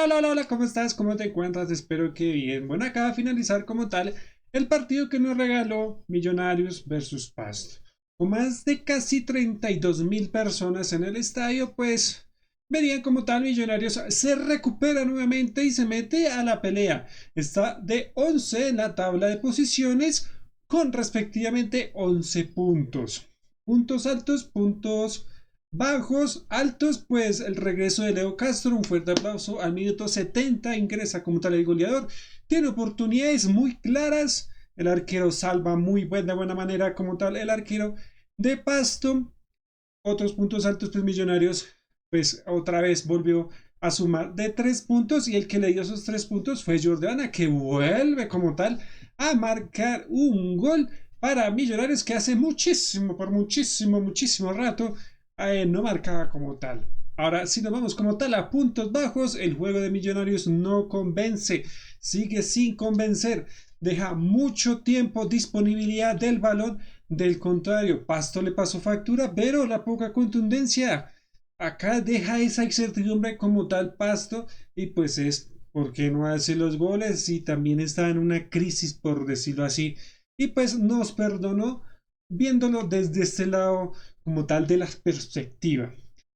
Hola, hola, hola, ¿cómo estás? ¿Cómo te encuentras? Espero que bien. Bueno, acaba de finalizar como tal el partido que nos regaló Millonarios versus Pasto. Con más de casi 32.000 personas en el estadio, pues verían como tal Millonarios se recupera nuevamente y se mete a la pelea. Está de 11 en la tabla de posiciones con respectivamente 11 puntos. Puntos altos, puntos bajos, altos, pues el regreso de Leo Castro, un fuerte aplauso al minuto 70, ingresa como tal el goleador, tiene oportunidades muy claras, el arquero salva muy de buena manera como tal el arquero de Pasto, otros puntos altos, pues Millonarios, pues otra vez volvió a sumar de 3 puntos y el que le dio esos 3 puntos fue Jordana, que vuelve como tal a marcar un gol para Millonarios que hace muchísimo, por muchísimo, muchísimo rato no marcaba como tal. Ahora, si nos vamos como tal a puntos bajos, el juego de Millonarios no convence, sigue sin convencer, deja mucho tiempo disponibilidad del balón. Del contrario, Pasto le pasó factura, pero la poca contundencia acá deja esa incertidumbre como tal Pasto y pues es porque no hace los goles y también está en una crisis por decirlo así y pues nos perdonó viéndolo desde este lado como tal de la perspectiva.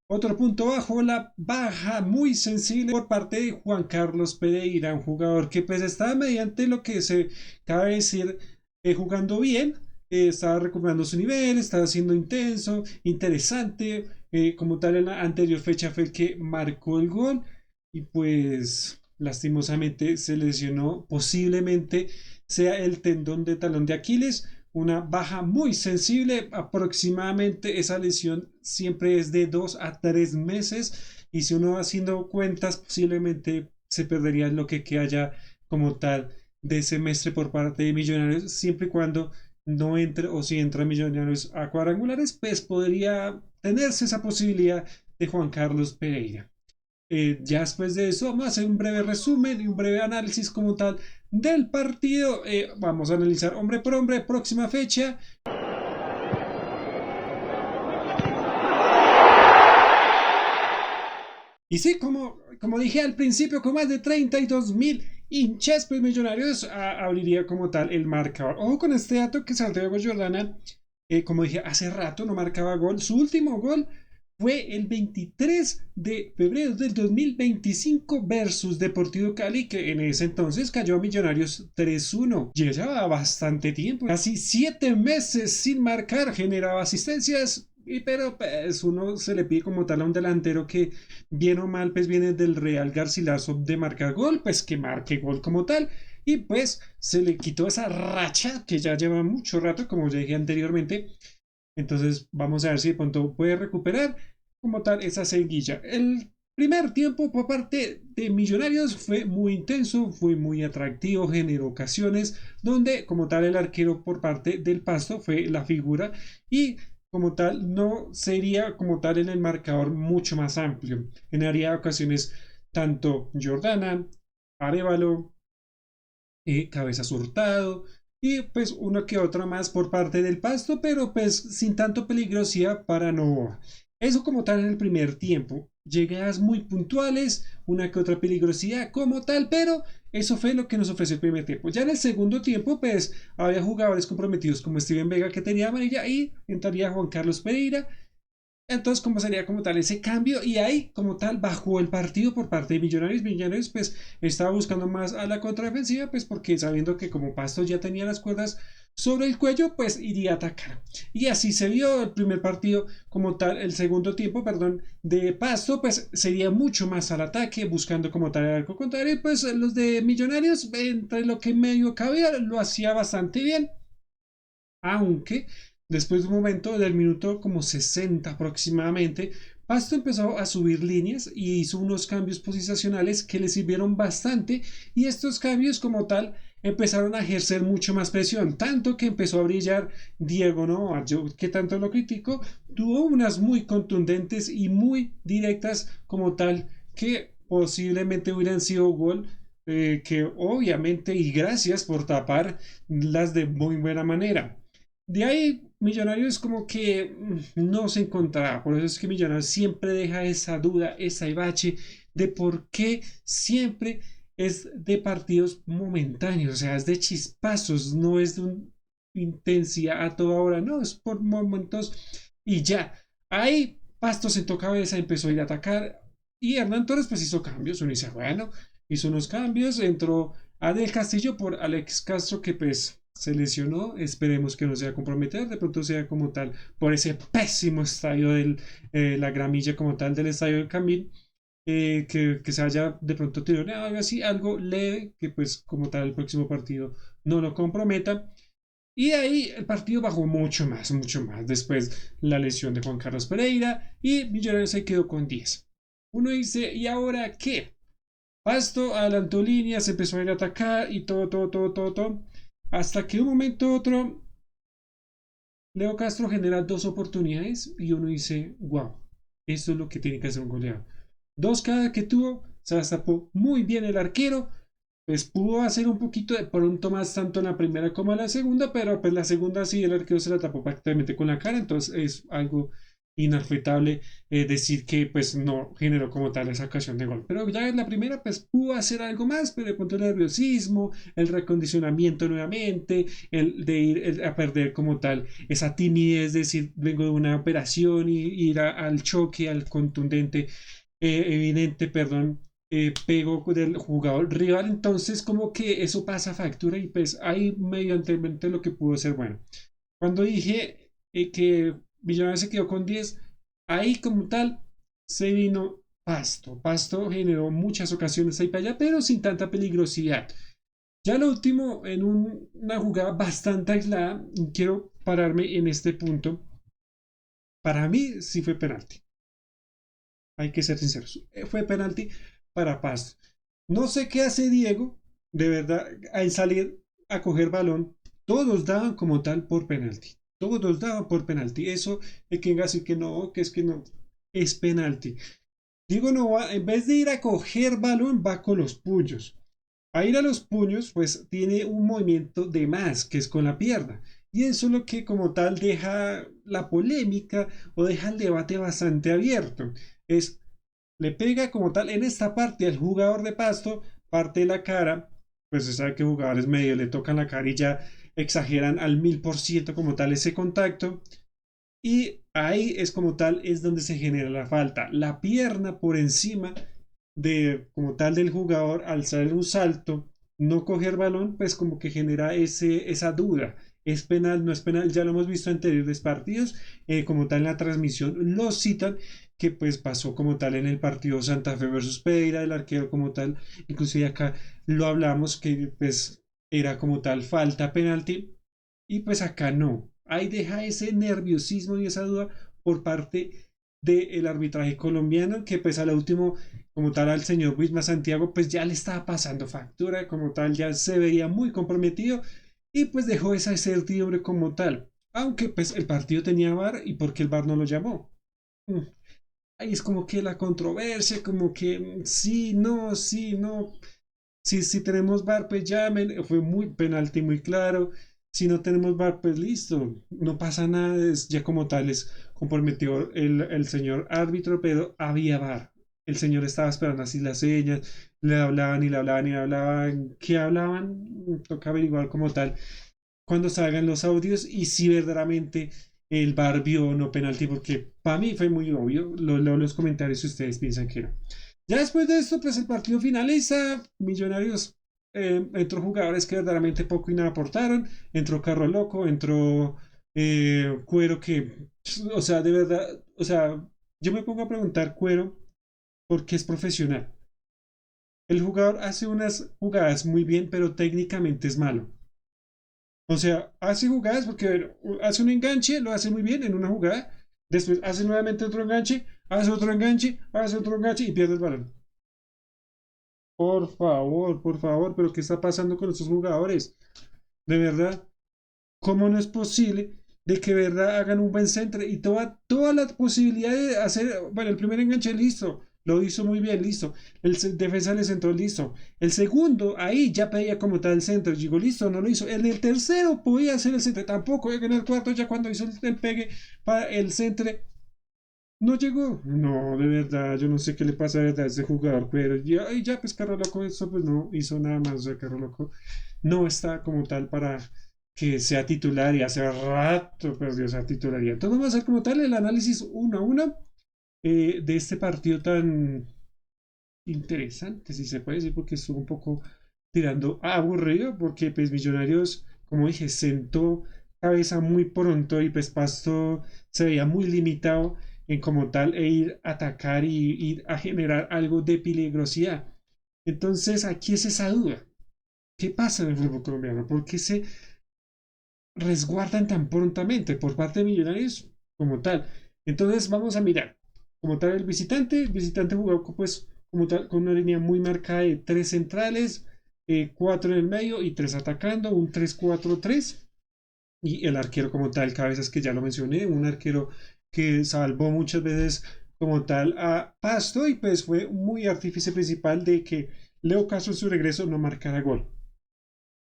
Otro punto bajo, la baja muy sensible por parte de Juan Carlos Pereira, un jugador que pues está mediante lo que se cabe decir jugando bien, estaba recuperando su nivel, estaba siendo intenso, interesante, como tal en la anterior fecha fue el que marcó el gol y pues lastimosamente se lesionó, posiblemente sea el tendón de talón de Aquiles, una baja muy sensible, aproximadamente esa lesión siempre es de 2 a 3 meses y si uno va haciendo cuentas posiblemente se perdería lo que queda ya como tal de semestre por parte de Millonarios siempre y cuando no entre o si entra Millonarios a cuadrangulares pues podría tenerse esa posibilidad de Juan Carlos Pereira. Ya después de eso, vamos a hacer un breve resumen y un breve análisis como tal del partido. Vamos a analizar hombre por hombre, próxima fecha. Y sí, como dije al principio, con más de 32.000 hinchas, pues Millonarios abriría como tal el marcador. Ojo con este dato que Santiago Jordana, como dije, hace rato no marcaba gol. Su último gol fue el 23 de febrero del 2025 versus Deportivo Cali, que en ese entonces cayó a Millonarios 3-1. Llevaba bastante tiempo, casi 7 meses sin marcar, generaba asistencias. Pero pues uno se le pide como tal a un delantero que bien o mal pues viene del Real Garcilaso de marcar gol, pues que marque gol como tal y pues se le quitó esa racha que ya lleva mucho rato como ya dije anteriormente, entonces vamos a ver si de pronto puede recuperar como tal esa seguilla. El primer tiempo por parte de Millonarios fue muy intenso, fue muy atractivo, generó ocasiones donde como tal el arquero por parte del Pasto fue la figura y como tal no sería como tal en el marcador mucho más amplio. Generaría ocasiones tanto Jordana, Arevalo, Cabezas Hurtado y pues uno que otro más por parte del Pasto, pero pues sin tanto peligrosidad para Novoa. Eso como tal en el primer tiempo. Llegadas muy puntuales, una que otra peligrosidad como tal, pero eso fue lo que nos ofreció el primer tiempo. Ya en el segundo tiempo, pues había jugadores comprometidos como Steven Vega que tenía amarilla y entraría Juan Carlos Pereira entonces, ¿cómo sería como tal ese cambio? Y ahí, como tal, bajó el partido por parte de Millonarios. Millonarios, pues, estaba buscando más a la contradefensiva, pues, porque sabiendo que como Pasto ya tenía las cuerdas sobre el cuello, pues, iría a atacar. Y así se vio el primer partido, como tal, el segundo tiempo, perdón, de Pasto, pues, sería mucho más al ataque, buscando como tal el arco contrario. Y pues, los de Millonarios, entre lo que medio cabía, lo hacía bastante bien. Aunque después de un momento del minuto como 60 aproximadamente, Pasto empezó a subir líneas y hizo unos cambios posicionales que le sirvieron bastante y estos cambios como tal empezaron a ejercer mucho más presión, tanto que empezó a brillar Diego Novoa, yo que tanto lo critico, tuvo unas muy contundentes y muy directas como tal que posiblemente hubieran sido gol, que obviamente y gracias por tapar las de muy buena manera. De ahí, Millonarios como que no se encontraba. Por eso es que Millonarios siempre deja esa duda, esa bache de por qué siempre es de partidos momentáneos, o sea, es de chispazos, no es de una intensidad a toda hora, no, es por momentos y ya. Ahí Pasto sentó cabeza, empezó a ir a atacar y Hernán Torres pues hizo cambios. Uno dice, bueno, hizo unos cambios, entró Adel Castillo por Alex Castro que pues se lesionó, esperemos que no sea comprometer, de pronto sea como tal por ese pésimo estadio de la gramilla como tal del estadio del Camil, que se haya de pronto tironeado algo así, algo leve, que pues como tal el próximo partido no lo comprometa. Y de ahí el partido bajó mucho más. Después la lesión de Juan Carlos Pereira y Millonarios se quedó con 10. Uno dice, ¿y ahora qué? Pasto adelantó líneas, empezó a ir a atacar y todo. Hasta que de un momento a otro, Leo Castro genera dos oportunidades y uno dice, wow, esto es lo que tiene que hacer un goleador. Dos cada que tuvo, se las tapó muy bien el arquero, pues pudo hacer un poquito de pronto más tanto en la primera como en la segunda, pero pues la segunda sí el arquero se la tapó prácticamente con la cara, entonces es algo inalfetable decir que pues no generó como tal esa ocasión de gol. Pero ya en la primera pues pudo hacer algo más, pero de pronto el nerviosismo, el recondicionamiento nuevamente, el de ir a perder como tal esa timidez, decir vengo de una operación y ir al choque, al contundente, evidente, perdón, pego del jugador rival, entonces como que eso pasa factura y pues ahí mediante lo que pudo ser bueno. Cuando dije que Millonarios se quedó con 10, ahí como tal se vino Pasto. Pasto generó muchas ocasiones ahí para allá, pero sin tanta peligrosidad. Ya lo último, en una jugada bastante aislada, quiero pararme en este punto. Para mí sí fue penalti. Hay que ser sinceros. Fue penalti para Pasto. No sé qué hace Diego, de verdad, al salir a coger balón, todos daban como tal por penalti. Todos daban por penalti. Eso de que venga a decir que no, que es que no, es penalti. Diego no va, en vez de ir a coger balón, va con los puños. A ir a los puños, pues tiene un movimiento de más, que es con la pierna. Y eso es lo que como tal deja la polémica o deja el debate bastante abierto. Es le pega como tal en esta parte al jugador de Pasto, parte de la cara, pues se sabe que jugadores medio le tocan la cara y ya exageran al 1000% como tal ese contacto. Y ahí es como tal, es donde se genera la falta. La pierna por encima de como tal del jugador al hacer un salto, no coger balón, pues como que genera esa duda. ¿Es penal? ¿No es penal? Ya lo hemos visto en anteriores partidos, como tal en la transmisión lo citan, que pues pasó como tal en el partido Santa Fe versus Pereira, el arquero como tal, inclusive acá lo hablamos que pues era como tal falta penalti, y pues acá no. Ahí deja ese nerviosismo y esa duda por parte del arbitraje colombiano, que pues a lo último como tal al señor Wisma Santiago pues ya le estaba pasando factura, como tal ya se veía muy comprometido y pues dejó esa incertidumbre como tal, aunque pues el partido tenía VAR y porque el VAR no lo llamó. Mm, Ahí es como que la controversia, como que sí, no, si tenemos VAR pues llamen, fue muy penalti muy claro, si no tenemos VAR pues listo, no pasa nada, ya como tal es comprometió el señor árbitro, pero había VAR. El señor estaba esperando así las señas, le hablaban y le hablaban y le hablaban. ¿Qué hablaban? Toca averiguar como tal cuando salgan los audios y si verdaderamente el VAR vio o no penalti, porque para mí fue muy obvio. Lo leo los comentarios si ustedes piensan que no. Ya después de esto, pues el partido finaliza. Millonarios entró jugadores que verdaderamente poco y nada aportaron. Entró Carro Loco, entró Cuero, que, o sea, de verdad, o sea, yo me pongo a preguntar Cuero porque es profesional. El jugador hace unas jugadas muy bien, pero técnicamente es malo. O sea, hace jugadas porque a ver, hace un enganche, lo hace muy bien en una jugada. Después hace nuevamente otro enganche, hace otro enganche y pierde el balón. Por favor, pero ¿qué está pasando con estos jugadores? De verdad, ¿cómo no es posible de que de verdad hagan un buen centro y toda la posibilidad de hacer, bueno, el primer enganche listo, lo hizo muy bien, listo, defensa le centró listo, el segundo ahí ya pedía como tal el centro, digo listo, no lo hizo, en el tercero podía hacer el centro, tampoco, en el cuarto ya cuando hizo el pegue para el centro, No llegó. No, de verdad, yo no sé qué le pasa de verdad a ese jugador, pero ya, y ya pues Carro Loco eso pues no hizo nada más. O sea, Carro Loco no está como tal para que sea titular y hace rato perdió esa titularidad. Entonces vamos a hacer como tal el análisis uno a uno de este partido tan interesante, si se puede decir, porque estuvo un poco tirando aburrido, porque pues Millonarios, como dije, sentó cabeza muy pronto y pues Pasto se veía muy limitado en como tal e ir a atacar y ir a generar algo de peligrosidad. Entonces aquí es esa duda. ¿Qué pasa en el fútbol colombiano? ¿Por qué se resguardan tan prontamente por parte de Millonarios como tal? Entonces vamos a mirar. Como tal, el visitante jugó pues como tal con una línea muy marcada de tres centrales, cuatro en el medio y tres atacando, un 3-4-3. Y el arquero como tal, Cabezas, que ya lo mencioné, un arquero que salvó muchas veces como tal a Pasto y pues fue muy artífice principal de que Leo Castro en su regreso no marcara gol.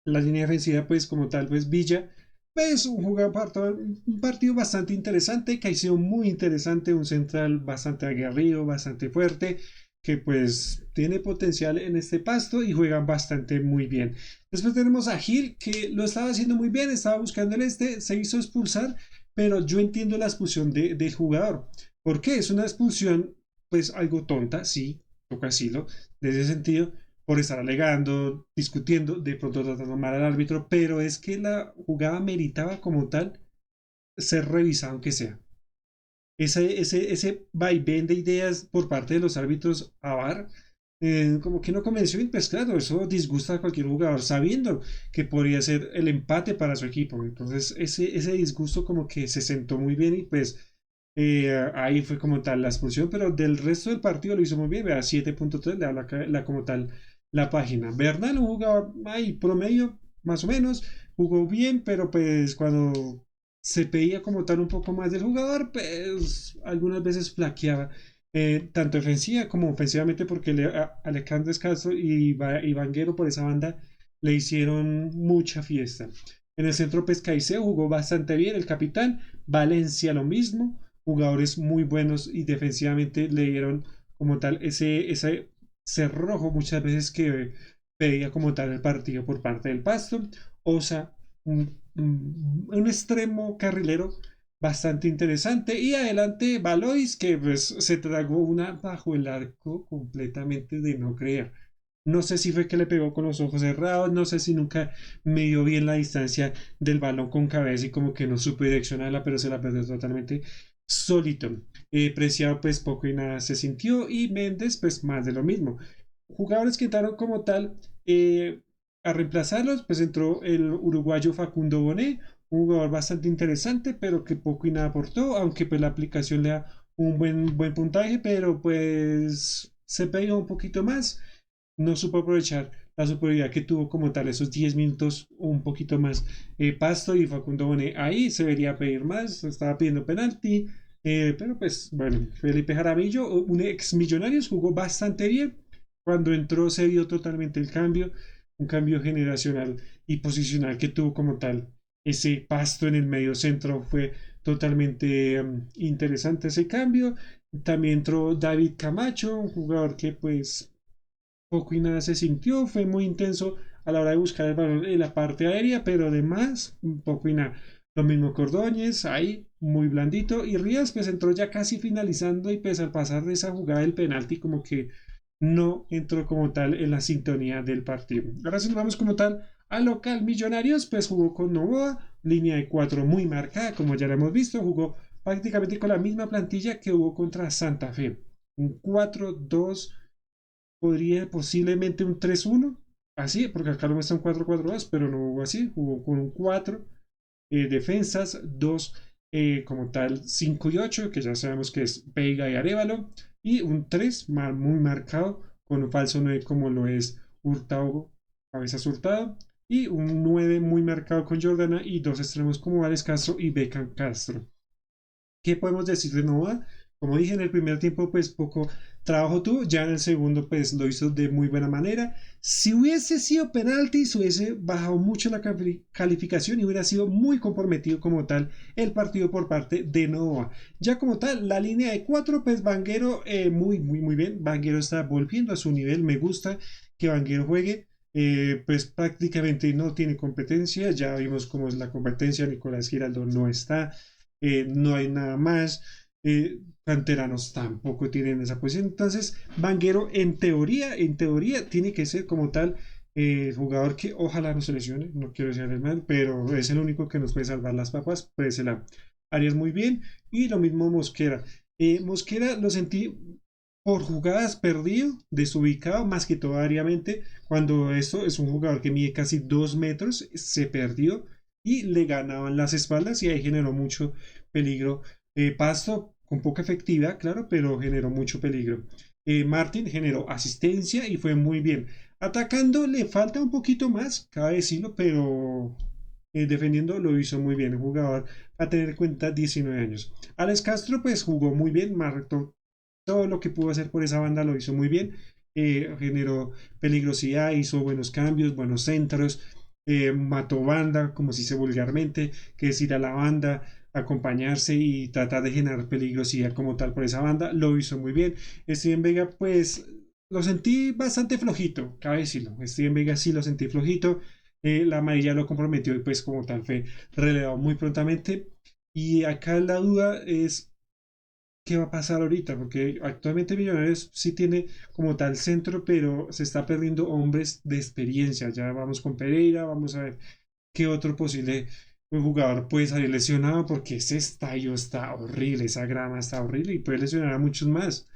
La línea defensiva, pues como tal, pues Villa, pues un partido bastante interesante, Caicedo muy interesante, un central bastante aguerrido, bastante fuerte, que pues tiene potencial en este Pasto y juega bastante muy bien. Después tenemos a Gil, que lo estaba haciendo muy bien, estaba buscando el se hizo expulsar, pero yo entiendo la expulsión del jugador. ¿Por qué? Es una expulsión, pues algo tonta, sí, toca decirlo, de ese sentido por estar alegando, discutiendo, de pronto tratando mal al árbitro, pero es que la jugada meritaba como tal ser revisada aunque sea. Ese vaivén de ideas por parte de los árbitros a VAR, como que no convenció y pues claro, eso disgusta a cualquier jugador sabiendo que podría ser el empate para su equipo. Entonces ese disgusto como que se sentó muy bien y pues ahí fue como tal la expulsión, pero del resto del partido lo hizo muy bien, vea, 7.3 le da como tal la página. Bernal, un jugador ahí promedio, más o menos, jugó bien, pero pues cuando se pedía como tal un poco más del jugador, pues algunas veces flaqueaba, tanto defensiva como ofensivamente, porque Alejandro Castro y Vanguero por esa banda le hicieron mucha fiesta. En el centro Pescaiceo jugó bastante bien el capitán, Valencia lo mismo, jugadores muy buenos y defensivamente le dieron como tal ese cerrojo muchas veces que pedía como tal el partido por parte del Pasto. Osa, un extremo carrilero bastante interesante. Y adelante Valois, que pues se tragó una bajo el arco completamente de no creer. No sé si fue que le pegó con los ojos cerrados, no sé si nunca midió bien la distancia del balón con cabeza y como que no supo direccionarla, pero se la perdió totalmente solito. Preciado pues poco y nada se sintió y Méndez pues más de lo mismo. Jugadores que entraron como tal a reemplazarlos, pues entró el uruguayo Facundo Bonet, un jugador bastante interesante, pero que poco y nada aportó, aunque pues la aplicación le da un buen puntaje, pero pues se pegó un poquito más, no supo aprovechar la superioridad que tuvo como tal esos 10 minutos un poquito más. Pasto y Facundo Bonet ahí se debería pedir más, estaba pidiendo penalti, pero pues bueno, Felipe Jaramillo, un ex Millonarios, jugó bastante bien. Cuando entró se vio totalmente el cambio, un cambio generacional y posicional que tuvo como tal. Ese Pasto en el medio centro fue totalmente interesante ese cambio. También entró David Camacho, un jugador que pues poco y nada se sintió, fue muy intenso a la hora de buscar el balón en la parte aérea, pero además un poco y nada. Lo mismo Cordóñez, ahí muy blandito, y Ríos pues entró ya casi finalizando y pues al pasar de esa jugada del penalti como que no entró como tal en la sintonía del partido. Ahora sí nos vamos como tal al local Millonarios, pues jugó con Novoa, línea de 4 muy marcada, como ya lo hemos visto, jugó prácticamente con la misma plantilla que hubo contra Santa Fe. Un 4-2, podría posiblemente un 3-1 así, porque acá lo muestra un 4-4-2, pero no hubo así, jugó con un 4 defensas, 2 como tal 5 y 8 que ya sabemos que es Veiga y Arevalo, y un 3 muy marcado con un falso 9 como lo es Hurtado, Cabezas Hurtado, y un 9 muy marcado con Jordana y dos extremos como Vales Castro y Beckham Castro. ¿Qué podemos decir de Nova? como dije en el primer tiempo, pues poco trabajo tuvo, ya en el segundo pues lo hizo de muy buena manera. Si hubiese sido penalti, se hubiese bajado mucho la calificación y hubiera sido muy comprometido como tal el partido por parte de Novoa. Ya como tal, la línea de cuatro, pues Vanguero muy bien. Vanguero está volviendo a su nivel, me gusta que Vanguero juegue. Pues prácticamente no tiene competencia, ya vimos cómo es la competencia, Nicolás Giraldo no está, no hay nada más, canteranos tampoco tienen esa posición, entonces Vanguero en teoría tiene que ser como tal jugador que ojalá no se lesione, no quiero decirle mal, pero es el único que nos puede salvar las papas, pues se la Arias muy bien, y lo mismo Mosquera. Mosquera lo sentí por jugadas perdido, desubicado, más que todo aéreamente, cuando esto es un jugador que mide casi 2 metros, se perdió y le ganaban las espaldas y ahí generó mucho peligro. Pasto con poca efectividad, claro, pero generó mucho peligro. Martin generó asistencia y fue muy bien. Atacando le falta un poquito más, cabe decirlo, pero defendiendo lo hizo muy bien. El jugador a tener en cuenta 19 años. Alex Castro pues jugó muy bien, marcó todo lo que pudo hacer por esa banda, lo hizo muy bien. Generó peligrosidad, hizo buenos cambios, buenos centros, mató banda, como se dice vulgarmente, que es ir a la banda, acompañarse y tratar de generar peligrosidad como tal por esa banda, lo hizo muy bien. Steven Vega, pues lo sentí bastante flojito, cabe decirlo. Steven Vega sí lo sentí flojito. La amarilla lo comprometió y pues como tal fue relevado muy prontamente. Y acá la duda es qué va a pasar ahorita, porque actualmente Millonarios sí tiene como tal centro, pero se está perdiendo hombres de experiencia. Ya vamos con Pereira, vamos a ver qué otro posible jugador puede salir lesionado, porque ese estadio está horrible, esa grama está horrible y puede lesionar a muchos más.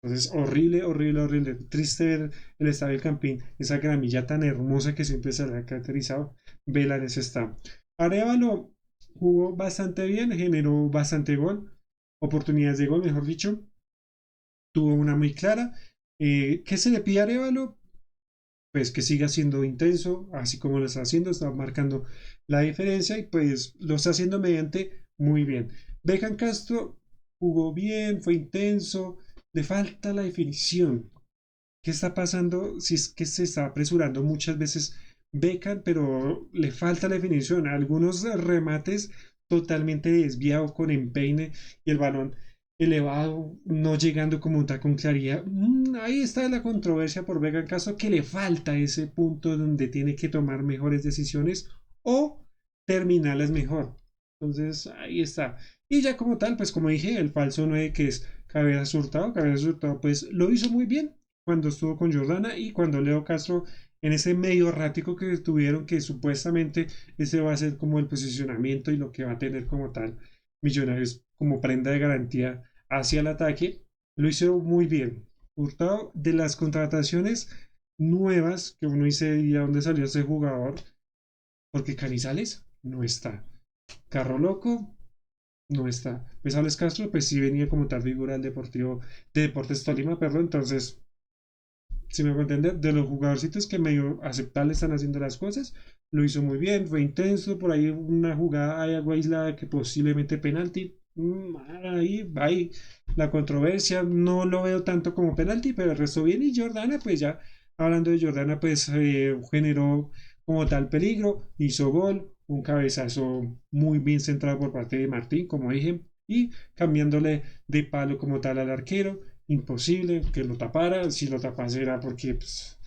Entonces, horrible, horrible, horrible. Triste ver el estadio del Campín, esa gramilla tan hermosa que siempre se le ha caracterizado. Vela en ese estado. Arevalo jugó bastante bien, generó bastante gol, oportunidades de gol, mejor dicho. Tuvo una muy clara. ¿Qué se le pide a Arevalo? Pues que siga siendo intenso, así como lo está haciendo, está marcando la diferencia y pues lo está haciendo mediante muy bien. Beckham Castro jugó bien, fue intenso, le falta la definición. ¿Qué está pasando? Si es que se está apresurando muchas veces Beckham, pero le falta la definición. Algunos remates totalmente desviados con empeine y el balón elevado, no llegando como tal con claridad. Ahí está la controversia por Beckham, caso que le falta ese punto donde tiene que tomar mejores decisiones o terminarlas mejor. Entonces, ahí está. Y ya como tal, pues como dije, el falso 9 que es Cabeza Hurtado, pues lo hizo muy bien cuando estuvo con Jordana y cuando Leo Castro en ese medio rático que tuvieron, que supuestamente ese va a ser como el posicionamiento y lo que va a tener como tal Millonarios como prenda de garantía hacia el ataque, lo hizo muy bien. Hurtado, de las contrataciones nuevas que uno dice, ¿y a dónde salió ese jugador? Porque Canizales no está. Carro Loco no está. Pues Alex Castro, pues sí venía como tal figura del Deportivo, de Deportes Tolima, perdón, entonces si me voy a entender, de los jugadorcitos que medio aceptable están haciendo las cosas, lo hizo muy bien, fue intenso, por ahí una jugada hay agua aislada que posiblemente penalti, ahí la controversia, no lo veo tanto como penalti, pero el resto bien y Jordana, pues ya hablando de Jordana, pues generó como tal peligro, hizo gol, un cabezazo muy bien centrado por parte de Martín, como dije, y cambiándole de palo como tal al arquero imposible que lo tapara. Si lo tapase era porque pues,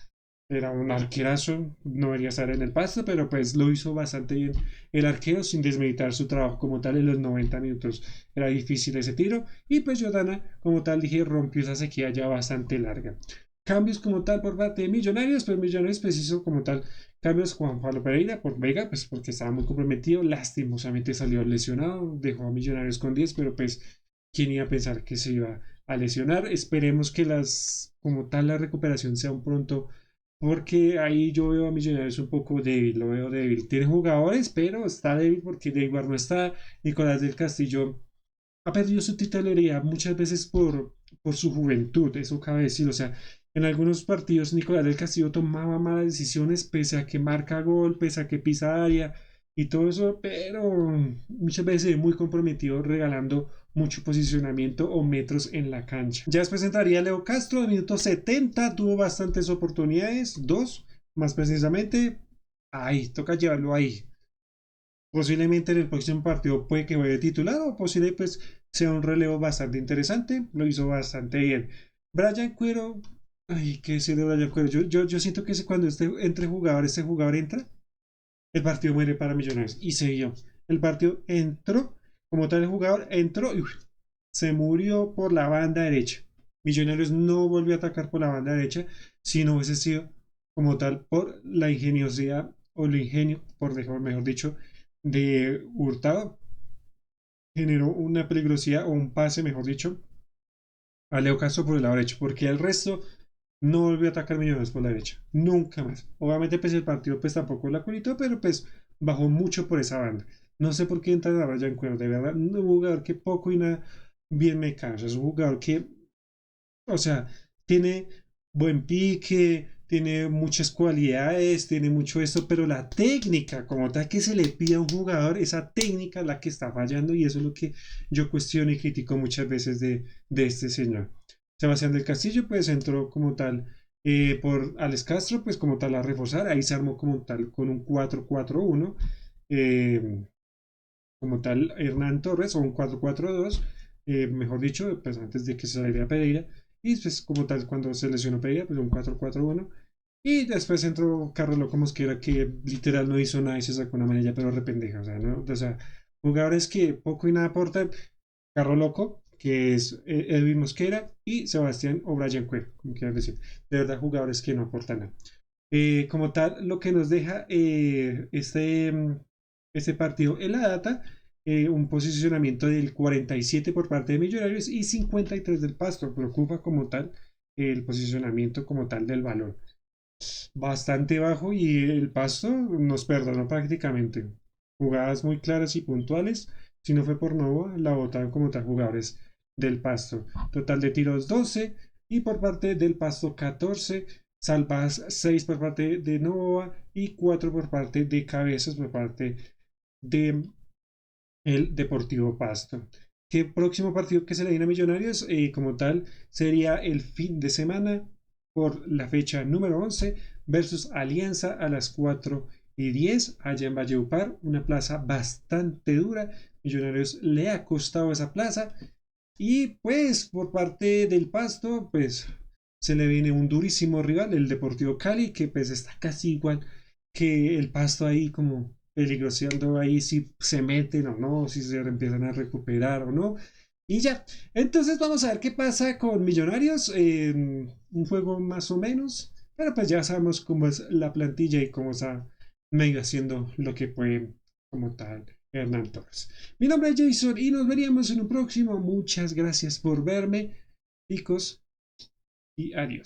era un arquerazo, no debería estar en el pasto, pero pues lo hizo bastante bien el arquero sin desmeditar su trabajo como tal en los 90 minutos. Era difícil ese tiro y pues Jordana, como tal dije, rompió esa sequía ya bastante larga. Cambios como tal por parte de Millonarios, pues Millonarios pues hizo como tal cambios Juan Pablo Pereira por Vega, pues porque estaba muy comprometido, lastimosamente salió lesionado, dejó a Millonarios con 10, pero pues quién iba a pensar que se iba a lesionar. Esperemos que como tal, la recuperación sea un pronto, porque ahí yo veo a Millonarios un poco débil, lo veo débil. Tiene jugadores, pero está débil porque Neymar no está. Nicolás del Castillo ha perdido su titularidad muchas veces por su juventud, eso cabe decir. O sea, en algunos partidos Nicolás del Castillo tomaba malas decisiones pese a que marca gol, pese a que pisa área y todo eso, pero muchas veces muy comprometido regalando mucho posicionamiento o metros en la cancha. Ya después entraría Leo Castro, al minuto 70 tuvo bastantes oportunidades, dos más precisamente. Ahí, toca llevarlo ahí. Posiblemente en el próximo partido puede que juegue titular o posible pues sea un relevo bastante interesante. Lo hizo bastante bien. Brian Cuero, ay, qué decir de Brian Cuero. Yo siento que cuando este jugador entra, el partido muere para Millonarios. Y se vio. El partido entró, como tal el jugador entró y se murió por la banda derecha. Millonarios no volvió a atacar por la banda derecha, si no hubiese sido como tal por la ingeniosidad o el ingenio, por mejor dicho, de Hurtado. Generó una peligrosidad o un pase, mejor dicho, a Leo Castro por el lado derecho, porque el resto no volvió a atacar Millonarios por la derecha. Nunca más. Obviamente, pues el partido pues tampoco la culito, pero pues bajó mucho por esa banda. No sé por qué entra a Ryan Cuero, de verdad, un jugador que poco y nada bien me cansa. Es un jugador que, o sea, tiene buen pique, tiene muchas cualidades, tiene mucho esto, pero la técnica, como tal que se le pide a un jugador, esa técnica es la que está fallando y eso es lo que yo cuestiono y critico muchas veces de este señor. Sebastián del Castillo, pues entró como tal por Alex Castro, pues como tal a reforzar, ahí se armó como tal con un 4-4-1, eh, como tal Hernán Torres, o un 4-4-2, mejor dicho, pues antes de que se saliera Pereira, y pues como tal cuando se lesionó Pereira, pues un 4-4-1, y después entró Carlos Loco Mosquera, que literal no hizo nada y se sacó una manilla, pero rependeja, o sea, ¿no? O sea, jugadores que poco y nada aportan, Carro Loco, que es Edwin Mosquera, y Sebastián o Brian Cuero, como quieran decir. De verdad, jugadores que no aportan nada. Como tal, lo que nos deja este partido en la data, un posicionamiento del 47 por parte de Millonarios y 53 del Pasto. Preocupa como tal el posicionamiento como tal del balón. Bastante bajo y el Pasto nos perdonó prácticamente. Jugadas muy claras y puntuales. Si no fue por Novo, la botaron como tal jugadores del Pasto. Total de tiros 12 y por parte del Pasto 14. Salvas 6 por parte de Nova y 4 por parte de Cabezas por parte de el Deportivo Pasto. ¿Qué próximo partido que se le viene a Millonarios? Como tal, sería el fin de semana por la fecha número 11 versus Alianza a las 4:10 allá en Valledupar, una plaza bastante dura. Millonarios le ha costado esa plaza y pues por parte del Pasto, pues se le viene un durísimo rival, el Deportivo Cali, que pues está casi igual que el Pasto ahí como peligroseando ahí si se meten o no, si se empiezan a recuperar o no. Y ya, entonces vamos a ver qué pasa con Millonarios, un juego más o menos, pero pues ya sabemos cómo es la plantilla y cómo está medio haciendo lo que puede como tal Hernán Torres. Mi nombre es Jason y nos veríamos en un próximo. Muchas gracias por verme, chicos, y adiós.